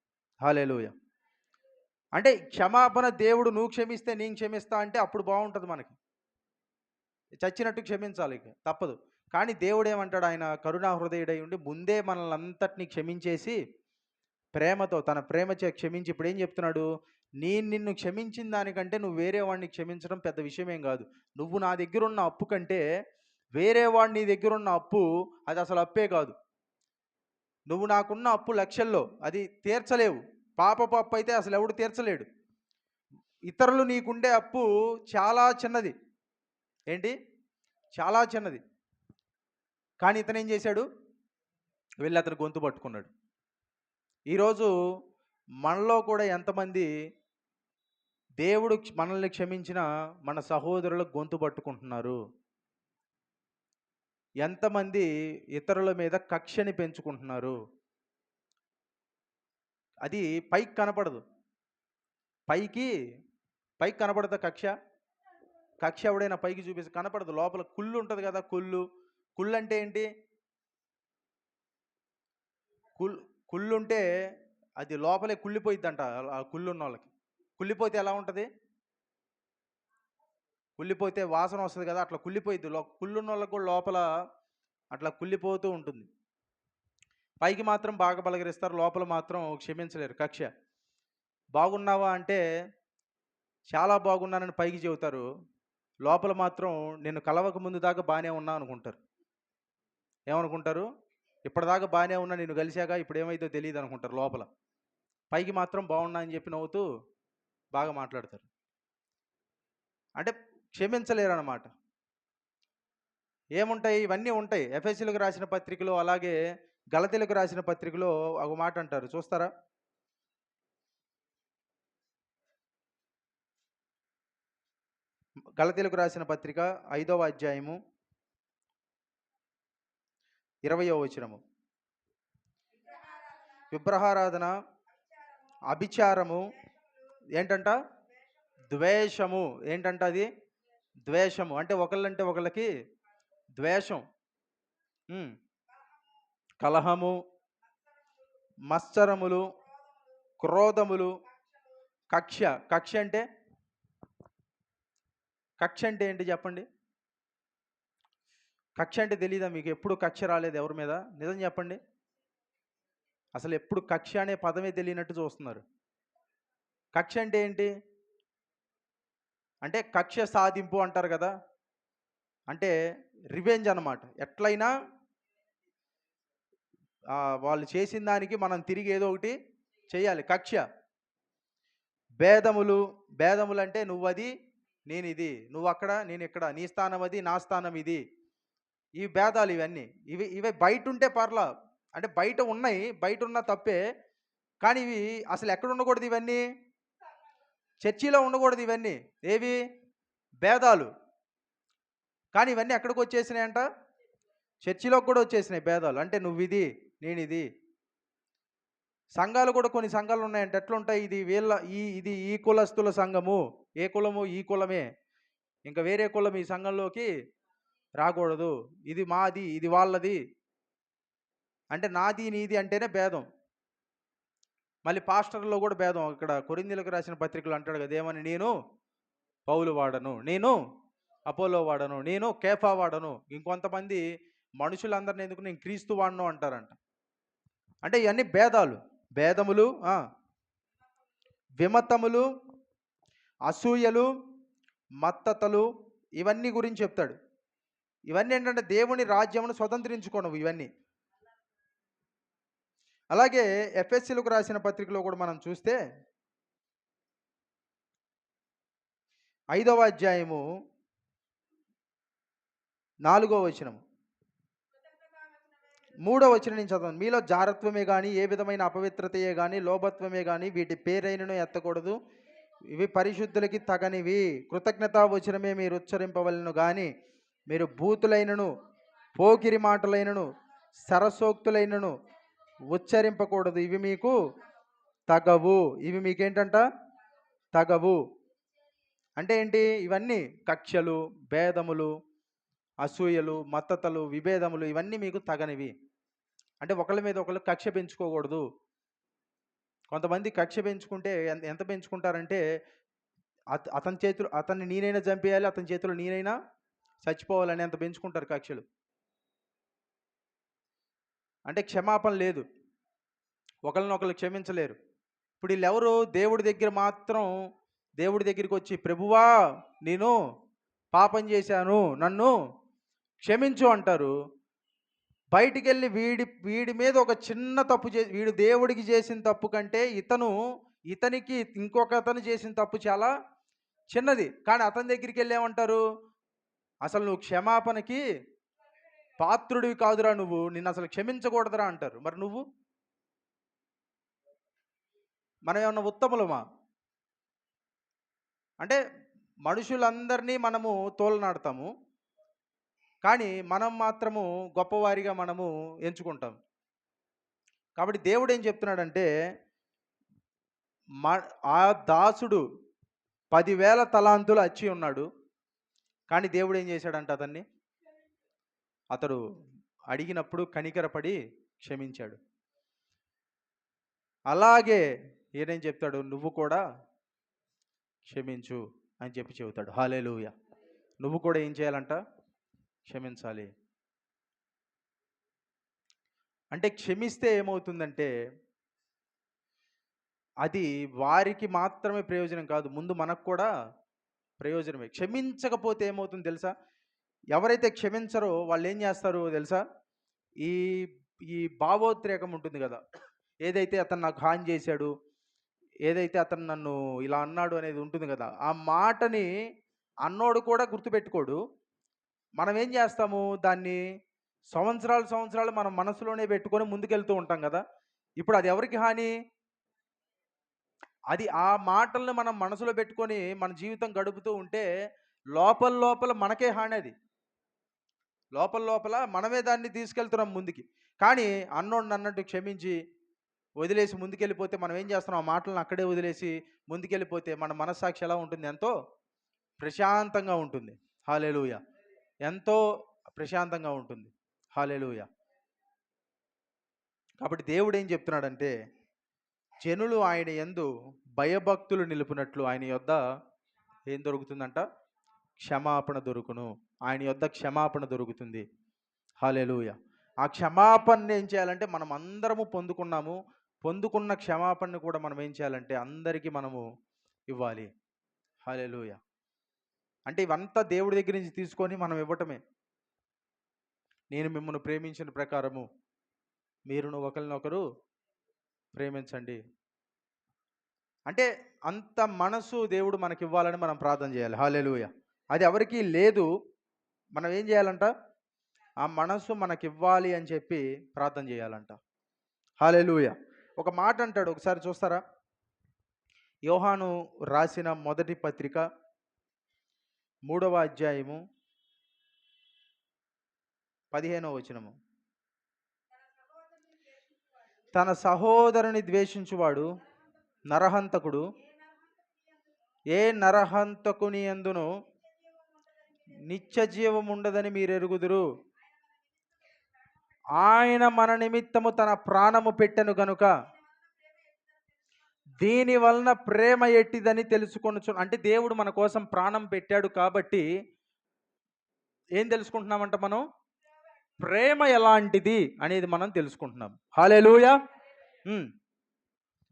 హల్లెలూయా. అంటే క్షమాపణ దేవుడు నువ్వు క్షమిస్తే నేను క్షమిస్తా అంటే అప్పుడు బాగుంటుంది మనకి. చచ్చినట్టు క్షమించాలి, ఇక తప్పదు. కానీ దేవుడు ఏమంటాడు, ఆయన కరుణా హృదయుడై ఉండి ముందే మనల్ని అంతటిని క్షమించేసి ప్రేమతో తన ప్రేమచే క్షమించి ఇప్పుడు ఏం చెప్తున్నాడు, నేను నిన్ను క్షమించిన దానికంటే నువ్వు వేరే వాడిని క్షమించడం పెద్ద విషయమేం కాదు. నువ్వు నా దగ్గర ఉన్న అప్పు కంటే వేరే వాడిని నీ దగ్గర ఉన్న అప్పు అది అసలు అప్పే కాదు. నువ్వు నాకున్న అప్పు లక్షల్లో, అది తీర్చలేవు. పాపపు అప్పు అయితే అసలు ఎవడు తీర్చలేడు. ఇతరులు నీకుండే అప్పు చాలా చిన్నది. ఏంటి? చాలా చిన్నది. కానీ ఇతను ఏం చేశాడు, వెళ్ళి అతను గొంతు పట్టుకున్నాడు. ఈరోజు మనలో కూడా ఎంతమంది దేవుడు మనల్ని క్షమించిన మన సహోదరులకు గొంతు పట్టుకుంటున్నారు? ఎంతమంది ఇతరుల మీద కక్షని పెంచుకుంటున్నారు? అది పైకి కనపడదు. పైకి కనపడదా కక్ష? కక్ష ఎవడైనా పైకి చూపిస్తే కనపడదు. లోపల కుళ్ళు ఉంటుంది కదా. కుళ్ళు అంటే ఏంటి? కుళ్ళుంటే అది లోపలే కుళ్ళిపోయిద్దంట. ఆ కుళ్ళున్న వాళ్ళకి కుళ్ళిపోతే ఎలా ఉంటుంది? కుళ్ళిపోతే వాసన వస్తుంది కదా, అట్లా కుళ్ళిపోయిద్ది. కుళ్ళున్న వాళ్ళకి కూడా లోపల అట్లా కుళ్ళిపోతూ ఉంటుంది. పైకి మాత్రం బాగా బలగరిస్తారు, లోపల మాత్రం క్షమించలేరు. కక్ష. బాగున్నావా అంటే చాలా బాగున్నానని పైకి చెబుతారు, లోపల మాత్రం నిన్ను కలవక ముందు దాకా బాగానే ఉన్నా అనుకుంటారు. ఏమనుకుంటారు? ఇప్పటిదాకా బాగానే ఉన్నా, నిన్ను కలిశాక ఇప్పుడు ఏమైందో తెలియదు అనుకుంటారు లోపల. పైకి మాత్రం బాగున్నా అని చెప్పి నవ్వుతూ బాగా మాట్లాడతారు. అంటే క్షమించలేరు అన్నమాట. ఏముంటాయి? ఇవన్నీ ఉంటాయి. ఎఫెసీయులకు రాసిన పత్రికలో, అలాగే గలతీయులకు రాసిన పత్రికలో ఒక మాట అంటారు, చూస్తారా? గలతీయులకు రాసిన పత్రిక 5వ అధ్యాయము 20వ వచనము. విగ్రహారాధన, అభిచారము, ఏంటంట? ద్వేషము. ఏంటంట అది? ద్వేషము. అంటే ఒకళ్ళంటే ఒకళ్ళకి ద్వేషం, కలహము, మత్సరములు, క్రోధములు, కక్ష. కక్ష అంటే ఏంటి చెప్పండి? కక్ష అంటే తెలీదా మీకు? ఎప్పుడు కక్ష రాలేదు ఎవరి మీద? నిజం చెప్పండి. అసలు ఎప్పుడు కక్ష అనే పదమే తెలియనట్టు చూస్తున్నారు. కక్ష అంటే ఏంటి? అంటే కక్ష సాధింపు అంటారు కదా, అంటే రివెంజ్ అన్నమాట. ఎట్లయినా వాళ్ళు చేసిన దానికి మనం తిరిగి ఏదో ఒకటి చేయాలి. కక్ష. భేదములు అంటే నువ్వు అది నేను ఇది, నువ్వు అక్కడ నేను ఇక్కడ, నీ స్థానం అది నా స్థానం ఇది. ఈ భేదాలు ఇవన్నీ ఇవే బయట ఉంటే పర్లా, అంటే బయట ఉన్నాయి, బయట ఉన్న తప్పే. కానీ ఇవి అసలు ఎక్కడ ఉండకూడదు. ఇవన్నీ చర్చిలో ఉండకూడదు. ఇవన్నీ ఏవి? భేదాలు. కానీ ఇవన్నీ ఎక్కడికి వచ్చేసినాయంట? చర్చిలోకి కూడా వచ్చేసినాయి భేదాలు. అంటే నువ్వు ఇది నేను ఇది. సంఘాలు కూడా కొన్ని సంఘాలు ఉన్నాయంటే ఎట్లుంటాయి? ఇది ఇది ఈ కులస్తుల సంఘము. ఏ కులము? ఈ కులమే. ఇంకా వేరే కులం ఈ సంఘంలోకి రాకూడదు. ఇది మాది, ఇది వాళ్ళది. అంటే నాది నీది అంటేనే భేదం. మళ్ళీ పాస్టర్లో కూడా భేదం. ఇక్కడ కొరింథీయులకు రాసిన పత్రికలు అంటాడు కదా, ఏమని? నేను పౌలు వాడను, నేను అపోలో వాడను, నేను కేఫా వాడను. ఇంకొంతమంది మనుషులందరినీ ఎందుకు నేను క్రీస్తు వాడను అంటారంట. అంటే ఇవన్నీ భేదములు, విమతములు, అసూయలు, మత్తతలు, ఇవన్నీ గురించి చెప్తాడు. ఇవన్నీ ఏంటంటే దేవుని రాజ్యమును స్వతంత్రించుకోను ఇవన్నీ. అలాగే ఎఫెసీయులకు రాసిన పత్రికలో కూడా మనం చూస్తే 5వ అధ్యాయము 4వ వచనము, 3వ వచనం నుంచి చదవండి. మీలో జారత్వమే కానీ, ఏ విధమైన అపవిత్రతయే కానీ, లోభత్వమే కానీ వీటి పేరైనను ఎత్తకూడదు. ఇవి పరిశుద్ధులకి తగనివి. కృతజ్ఞతా వచనమే మీరు ఉచ్చరింపవలను కానీ మీరు బూతులైనను, పోకిరి మాటలైనను, సరసోక్తులైనను ఉచ్చరింపకూడదు. ఇవి మీకు తగవు. ఇవి మీకేంటంట? తగవు. అంటే ఏంటి? ఇవన్నీ కక్షలు, భేదములు, అసూయలు, మత్తతలు, విభేదములు ఇవన్నీ మీకు తగనివి. అంటే ఒకళ్ళ మీద ఒకళ్ళు కక్ష పెంచుకోకూడదు. కొంతమంది కక్ష పెంచుకుంటే ఎంత పెంచుకుంటారంటే అతన్ని నేనైనా చంపేయాలి, అతని చేతిలో నేనైనా చచ్చిపోవాలని ఎంత పెంచుకుంటారు కక్షలు. అంటే క్షమాపణ లేదు, ఒకరినొకరు క్షమించలేరు. ఇప్పుడు వీళ్ళెవరు? దేవుడి దగ్గరికి వచ్చి, ప్రభువా నేను పాపం చేశాను, నన్ను క్షమించు అంటారు. బయటికి వెళ్ళి వీడి మీద ఒక చిన్న తప్పు వీడు దేవుడికి చేసిన తప్పు కంటే ఇతనికి ఇంకొక అతను చేసిన తప్పు చాలా చిన్నది. కానీ అతని దగ్గరికి వెళ్ళి ఏమంటారు? అసలు నువ్వు క్షమాపణకి పాత్రుడివి కాదురా, నిన్ను అసలు క్షమించకూడదురా అంటారు. మరి మనం ఏమన్నా ఉత్తములమా? అంటే మనుషులందరినీ మనము తోలనాడతాము, కానీ మనం మాత్రము గొప్పవారిగా మనము ఎంచుకుంటాం. కాబట్టి దేవుడు ఏం చెప్తున్నాడంటే, ఆ దాసుడు 10,000 తలాంతులు అచ్చి ఉన్నాడు, కానీ దేవుడు ఏం చేశాడంట? అతడు అడిగినప్పుడు కనికరపడి క్షమించాడు. అలాగే ఏనేం చెప్తాడు? నువ్వు కూడా క్షమించు అని చెబుతాడు. హల్లెలూయా. నువ్వు కూడా ఏం చేయాలంట? క్షమించాలి. అంటే క్షమిస్తే ఏమవుతుందంటే అది వారికి మాత్రమే ప్రయోజనం కాదు, ముందు మనకు కూడా ప్రయోజనమే. క్షమించకపోతే ఏమవుతుంది తెలుసా? ఎవరైతే క్షమించరో వాళ్ళు ఏం చేస్తారో తెలుసా? ఈ ఈ భావోద్రేకం ఉంటుంది కదా, ఏదైతే అతను నాకు హాని చేశాడు, ఏదైతే అతను నన్ను ఇలా అన్నాడు అనేది ఉంటుంది కదా, ఆ మాటని అన్నోడు కూడా గుర్తుపెట్టుకోడు. మనం ఏం చేస్తాము? దాన్ని సంవత్సరాలు మనం మనసులోనే పెట్టుకొని ముందుకెళ్తూ ఉంటాం కదా. ఇప్పుడు అది ఎవరికి హాని? అది ఆ మాటలను మనం మనసులో పెట్టుకొని మన జీవితం గడుపుతూ ఉంటే లోపల మనకే హాని. అది లోపల మనమే దాన్ని తీసుకెళ్తున్నాం ముందుకి. కానీ అన్నోడిని అన్నట్టు క్షమించి వదిలేసి ముందుకెళ్ళిపోతే మనం ఏం చేస్తున్నాం? ఆ మాటలను అక్కడే వదిలేసి ముందుకెళ్ళిపోతే మన మనస్సాక్షి ఎలా ఉంటుంది? ఎంతో ప్రశాంతంగా ఉంటుంది. హల్లెలూయా. ఎంతో ప్రశాంతంగా ఉంటుంది. హల్లెలూయా. కాబట్టి దేవుడు ఏం చెప్తున్నాడంటే, జనులు ఆయన యందు భయభక్తులు నిలుపునట్లు ఆయన యొద్ద ఏం దొరుకుతుందంట? క్షమాపణ దొరుకును. ఆయన యొద్ద క్షమాపణ దొరుకుతుంది. హల్లెలూయా. ఆ క్షమాపణ ఏం చేయాలంటే మనం అందరము పొందుకున్న క్షమాపణను కూడా మనం ఏం చేయాలంటే అందరికీ మనము ఇవ్వాలి. హల్లెలూయా. అంటే ఇవంతా దేవుడి దగ్గర నుంచి తీసుకొని మనం ఇవ్వటమే. నేను మిమ్మల్ని ప్రేమించిన ప్రకారము మీరును ఒకరినొకరు ప్రేమించండి. అంటే అంత మనసు దేవుడు మనకి ఇవ్వాలని మనం ప్రార్థన చేయాలి. హల్లెలూయా. అది ఎవరికీ లేదు. మనం ఏం చేయాలంట? ఆ మనసు మనకి ఇవ్వాలి అని చెప్పి ప్రార్థన చేయాలంట. హల్లెలూయా. ఒక మాట అంటాడు, ఒకసారి చూస్తారా? యోహాను రాసిన మొదటి పత్రిక 3వ అధ్యాయము 15వ వచనము. తన సహోదరుని ద్వేషించువాడు నరహంతకుడు, ఏ నరహంతకుని యందును నిత్య జీవం ఉండదని మీరు ఎరుగుదురు. ఆయన మన నిమిత్తము తన ప్రాణము పెట్టెను గనుక దీని వలన ప్రేమ ఎట్టిదని తెలుసుకొనుచు. అంటే దేవుడు మన కోసం ప్రాణం పెట్టాడు కాబట్టి ఏం తెలుసుకుంటున్నామంట? మనం ప్రేమ ఎలాంటిది అనేది మనం తెలుసుకుంటున్నాం. హల్లెలూయా.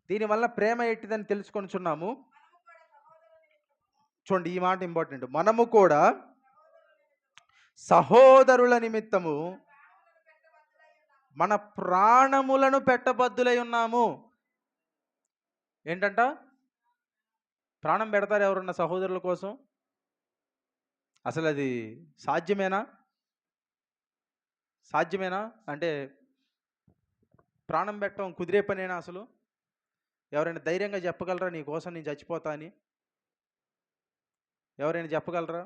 దీనివల్ల ప్రేమ ఎట్టిదని తెలుసుకొనుచున్నాము. చూడండి, ఈ మాట ఇంపార్టెంట్. మనము కూడా సహోదరుల నిమిత్తము మన ప్రాణములను పెట్టబద్దులై ఉన్నాము. ఏంటంట? ప్రాణం పెడతారు ఎవరన్నా సహోదరుల కోసం? అసలు అది సాధ్యమేనా? అంటే ప్రాణం పెట్టడం కుదిరే పనేనా అసలు? ఎవరైనా ధైర్యంగా చెప్పగలరా నీ కోసం నేను చచ్చిపోతా అని? ఎవరైనా చెప్పగలరా?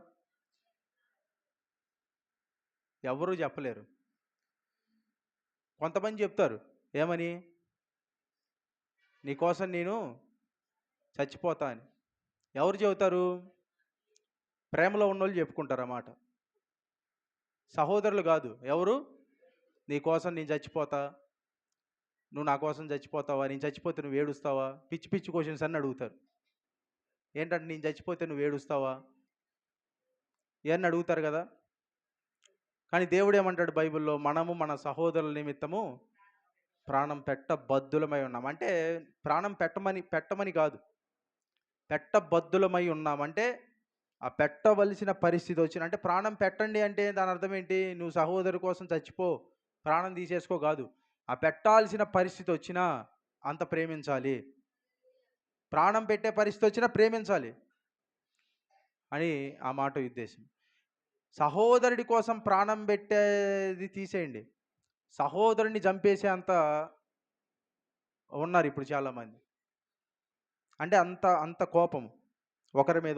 ఎవరూ చెప్పలేరు. కొంతమంది చెప్తారు, ఏమని? నీకోసం నేను చచ్చిపోతా అని. ఎవరు చెబుతారు? ప్రేమలో ఉన్నోళ్ళు చెప్పుకుంటారు అన్నమాట. సహోదరులు కాదు. ఎవరు? నీకోసం నేను చచ్చిపోతా, నువ్వు నా కోసం చచ్చిపోతావా, నేను చచ్చిపోతే నువ్వు ఏడుస్తావా, పిచ్చి పిచ్చి క్వశ్చన్స్ అన్నీ అడుగుతారు. ఏంటంటే నేను చచ్చిపోతే నువ్వు ఏడుస్తావా ఇవన్నీ అడుగుతారు కదా. కానీ దేవుడు ఏమంటాడు బైబిల్లో? మనము మన సహోదరుల నిమిత్తము ప్రాణం పెట్టబద్దులమై ఉన్నాం. అంటే ప్రాణం పెట్టమని కాదు, పెట్టబద్దులమై ఉన్నామంటే ఆ పెట్టవలసిన పరిస్థితి వచ్చిన, అంటే ప్రాణం పెట్టండి అంటే దాని అర్థం ఏంటి? నువ్వు సహోదరు కోసం చచ్చిపో, ప్రాణం తీసేసుకో కాదు. ఆ పెట్టాల్సిన పరిస్థితి వచ్చినా అంత ప్రేమించాలి, ప్రాణం పెట్టే పరిస్థితి వచ్చినా ప్రేమించాలి అని ఆ మాట ఉద్దేశం. సహోదరుడి కోసం ప్రాణం పెట్టేది తీసేయండి, సహోదరుని చంపేసే అంత ఉన్నారు ఇప్పుడు చాలామంది. అంటే అంత అంత కోపం, ఒకరి మీద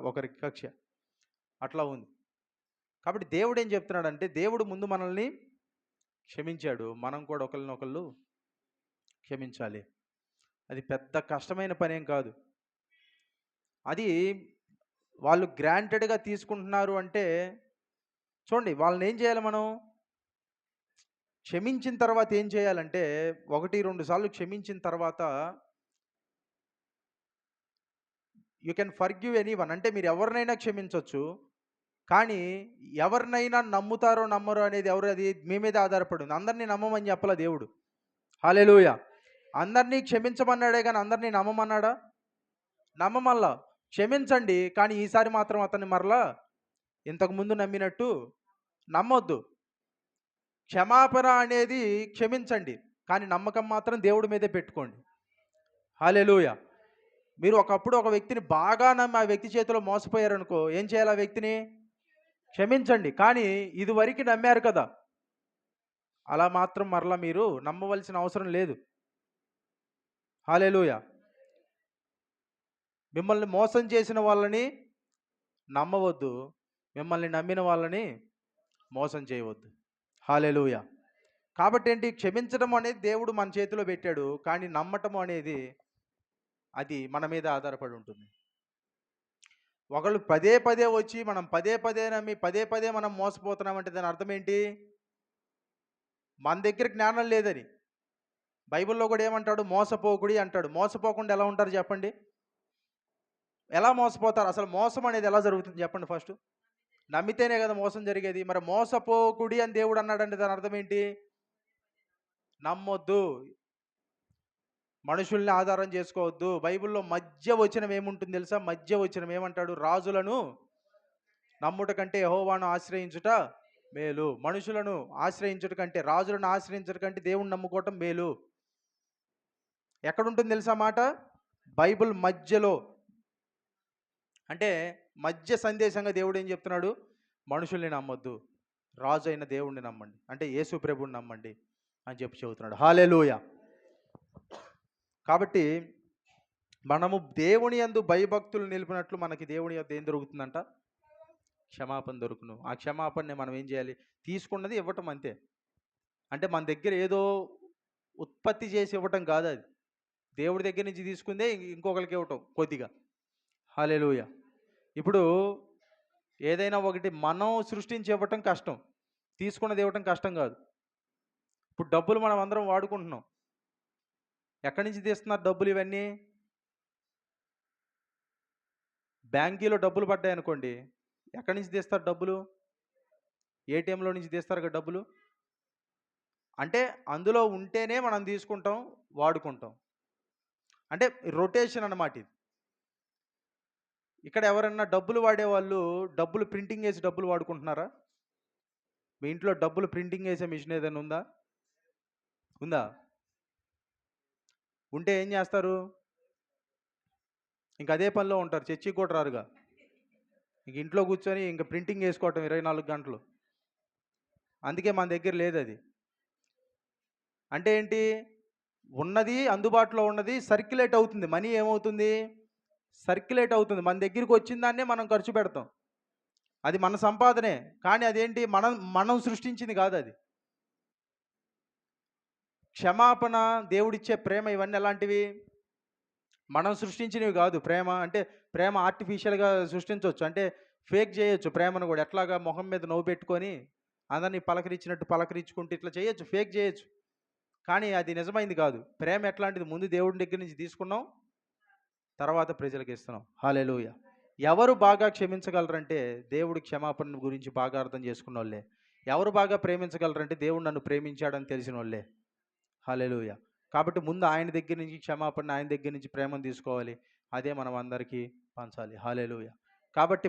ఒకరికి కక్ష అట్లా ఉంది. కాబట్టి దేవుడు ఏం చెప్తున్నాడంటే, దేవుడు ముందు మనల్ని క్షమించాడు, మనం కూడా ఒకరినొకళ్ళు క్షమించాలి. అది పెద్ద కష్టమైన పనేం కాదు. అది వాళ్ళు గ్రాంటెడ్గా తీసుకుంటున్నారు అంటే, చూడండి వాళ్ళని ఏం చేయాలి మనం? క్షమించిన తర్వాత ఏం చేయాలంటే, 1-2 సార్లు క్షమించిన తర్వాత యూ కెన్ ఫర్గివ్ ఎనీవన్. అంటే మీరు ఎవరినైనా క్షమించవచ్చు, కానీ ఎవరినైనా నమ్ముతారో నమ్మరో అనేది అది మీ మీద ఆధారపడి ఉంది. అందరినీ నమ్మమని చెప్పలా దేవుడు. హల్లెలూయా. అందరినీ క్షమించమన్నాడే కానీ అందరినీ నమ్మమన్నాడా? నమ్మమల్లా. క్షమించండి, కానీ ఈసారి మాత్రం అతన్ని మరలా ఇంతకుముందు నమ్మినట్టు నమ్మొద్దు. క్షమాపణ అనేది క్షమించండి, కానీ నమ్మకం మాత్రం దేవుడి మీదే పెట్టుకోండి. హల్లెలూయా. మీరు ఒకప్పుడు ఒక వ్యక్తిని బాగా నమ్మి ఆ వ్యక్తి చేతిలో మోసపోయారనుకో, ఏం చేయాలి? ఆ వ్యక్తిని క్షమించండి, కానీ ఇదివరకు నమ్మారు కదా, అలా మాత్రం మరలా మీరు నమ్మవలసిన అవసరం లేదు. హల్లెలూయా. మిమ్మల్ని మోసం చేసిన వాళ్ళని నమ్మవద్దు, మిమ్మల్ని నమ్మిన వాళ్ళని మోసం చేయవద్దు. హల్లెలూయా. కాబట్టి ఏంటి? క్షమించడం అనేది దేవుడు మన చేతిలో పెట్టాడు, కానీ నమ్మటం అనేది అది మన మీద ఆధారపడి ఉంటుంది. ఒకళ్ళు పదే పదే వచ్చి మనం పదే పదే నమ్మి పదే పదే మనం మోసపోతున్నామంటే దాని అర్థం ఏంటి? మన దగ్గర జ్ఞానం లేదని. బైబిల్లో కూడా ఏమంటాడు? మోసపోకుడి అంటాడు. మోసపోకుండా ఎలా ఉంటారు చెప్పండి? ఎలా మోసపోతారు? అసలు మోసం అనేది ఎలా జరుగుతుంది చెప్పండి ఫస్ట్? నమ్మితేనే కదా మోసం జరిగేది. మరి మోసపోకుడి అని దేవుడు అన్నాడంటే దాని అర్థం ఏంటి? నమ్మొద్దు, మనుషుల్ని ఆధారం చేసుకోవద్దు. బైబిల్లో మధ్య వచనం ఏముంటుంది తెలుసా? మధ్య వచనం ఏమంటాడు? రాజులను నమ్ముట కంటే యెహోవాను ఆశ్రయించుట మేలు. మనుషులను ఆశ్రయించుట కంటే, రాజులను ఆశ్రయించుట కంటే దేవుణ్ణి నమ్ముకోవటం మేలు. ఎక్కడుంటుంది తెలుసా మాట? బైబిల్ మధ్యలో. అంటే మధ్య సందేశంగా దేవుడు ఏం చెప్తున్నాడు? మనుషుల్ని నమ్మొద్దు, రాజు అయిన దేవుణ్ణి నమ్మండి, అంటే యేసు ప్రభువుని నమ్మండి అని చెబుతున్నాడు. హల్లెలూయా. కాబట్టి మనము దేవుని యందు భయభక్తులు నిలిపినట్లు మనకి దేవుని యొద్ద ఏం దొరుకుతుందంట? క్షమాపణ దొరుకును. ఆ క్షమాపణని మనం ఏం చేయాలి? తీసుకున్నది ఇవ్వటం అంతే. అంటే మన దగ్గర ఏదో ఉత్పత్తి చేసి ఇవ్వటం కాదు, అది దేవుడి దగ్గర నుంచి తీసుకుందే ఇంకొకరికి ఇవ్వటం కొద్దిగా. హల్లెలూయా. ఇప్పుడు ఏదైనా ఒకటి మనం సృష్టించి ఇవ్వటం కష్టం, తీసుకున్నది ఇవ్వటం కష్టం కాదు. ఇప్పుడు డబ్బులు మనం అందరం వాడుకుంటున్నాం, ఎక్కడి నుంచి తీస్తున్నారు డబ్బులు? ఇవన్నీ బ్యాంకీలో డబ్బులు పడ్డాయి అనుకోండి, ఎక్కడి నుంచి తీస్తారు డబ్బులు? ఏటీఎంలో నుంచి తీస్తారు కదా డబ్బులు. అంటే అందులో ఉంటేనే మనం తీసుకుంటాం, వాడుకుంటాం. అంటే రొటేషన్ అన్నమాట ఇది. ఇక్కడ ఎవరన్నా డబ్బులు వాడేవాళ్ళు డబ్బులు ప్రింటింగ్ వేసి డబ్బులు వాడుకుంటున్నారా? మీ ఇంట్లో డబ్బులు ప్రింటింగ్ వేసే మిషన్ ఏదైనా ఉందా? ఉందా? ఉంటే ఏం చేస్తారు? ఇంక అదే పనిలో ఉంటారు, చర్చికి కూడా రారుగా. ఇంక ఇంట్లో కూర్చొని ఇంక ప్రింటింగ్ వేసుకోవటం 24 గంటలు. అందుకే మన దగ్గర లేదు అది. అంటే ఏంటి? ఉన్నది అందుబాటులో ఉన్నది సర్క్యులేట్ అవుతుంది, మనీ ఏమవుతుంది? సర్క్యులేట్ అవుతుంది. మన దగ్గరికి వచ్చిన దాన్నే మనం ఖర్చు పెడతాం, అది మన సంపాదనే. కానీ అదేంటి? మనం సృష్టించింది కాదు అది. క్షమాపణ, దేవుడిచ్చే ప్రేమ ఇవన్నీ ఎలాంటివి? మనం సృష్టించినవి కాదు. ప్రేమ అంటే ప్రేమ ఆర్టిఫిషియల్‌గా సృష్టించొచ్చు. అంటే ఫేక్ చేయొచ్చు ప్రేమను గూడా. ఎట్లాగా మొహం మీద నవ్వు పెట్టుకొని అందరిని పలకరించినట్టు పలకరించుకుంటూ ఇట్లా చేయొచ్చు. ఫేక్ చేయొచ్చు. కానీ అది నిజమైంది కాదు. ప్రేమ ఎట్లాంటిది? ముందు దేవుడి దగ్గర నుంచి తీసుకున్నాం. తర్వాత ప్రజలకి ఇస్తున్నాం. హల్లెలూయా! ఎవరు బాగా క్షమించగలరంటే దేవుడి క్షమాపణ గురించి బాగా అర్థం చేసుకున్నోళ్ళే. ఎవరు బాగా ప్రేమించగలరంటే దేవుడు నన్ను ప్రేమించాడని తెలిసినోళ్ళే. హల్లెలూయా! కాబట్టి ముందు ఆయన దగ్గర నుంచి క్షమాపణ, ఆయన దగ్గర నుంచి ప్రేమను తీసుకోవాలి. అదే మనం అందరికీ పంచాలి. హల్లెలూయా! కాబట్టి